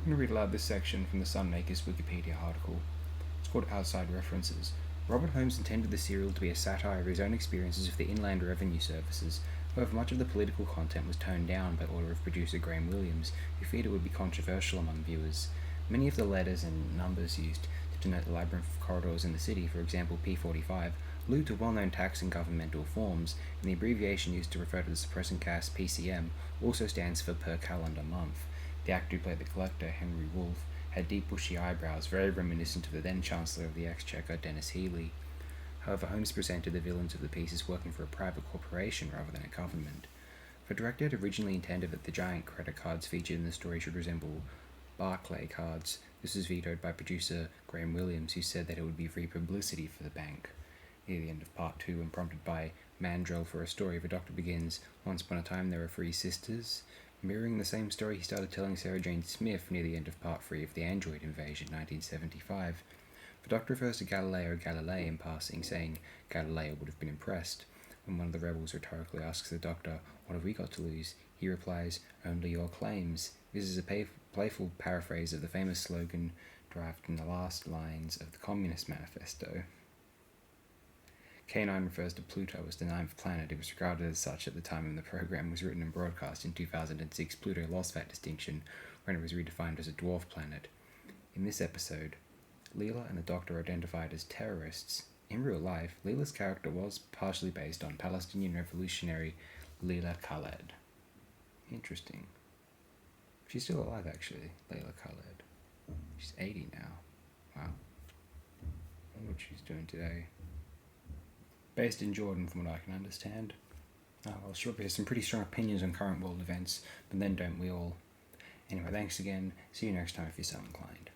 I'm going to read aloud this section from the Sunmaker's Wikipedia article. It's called Outside References. Robert Holmes intended the serial to be a satire of his own experiences with the Inland Revenue Services. However, much of the political content was toned down by order of producer Graham Williams, who feared it would be controversial among viewers. Many of the letters and numbers used to denote the labyrinth of corridors in the city, for example P45, allude to well-known tax and governmental forms, and the abbreviation used to refer to the suppressing caste PCM also stands for per calendar month. The actor who played the collector, Henry Wolfe, had deep bushy eyebrows, very reminiscent of the then Chancellor of the Exchequer, Denis Healey. However, Holmes presented the villains of the piece as working for a private corporation rather than a government. The director had originally intended that the giant credit cards featured in the story should resemble Barclay cards. This was vetoed by producer Graham Williams, who said that it would be free publicity for the bank. Near the end of part 2, and prompted by Mandrell for a story, the Doctor begins, "Once upon a time there were 3 sisters." Mirroring the same story he started telling Sarah Jane Smith near the end of part 3 of The Android Invasion, 1975. The Doctor refers to Galileo Galilei in passing, saying Galileo would have been impressed. When one of the rebels rhetorically asks the Doctor, "What have we got to lose?" he replies, "Only your claims." This is a playful paraphrase of the famous slogan derived from the last lines of the Communist Manifesto. K9 refers to Pluto as the 9th planet. It was regarded as such at the time when the program was written and broadcast in 2006. Pluto lost that distinction when it was redefined as a dwarf planet. In this episode, Leela and the Doctor are identified as terrorists. In real life, Leela's character was partially based on Palestinian revolutionary Leila Khaled. Interesting. She's still alive, actually, Leila Khaled. She's 80 now. Wow. I wonder what she's doing today. Based in Jordan, from what I can understand. Well, she has some pretty strong opinions on current world events, but then don't we all? Anyway, thanks again. See you next time if you're so inclined.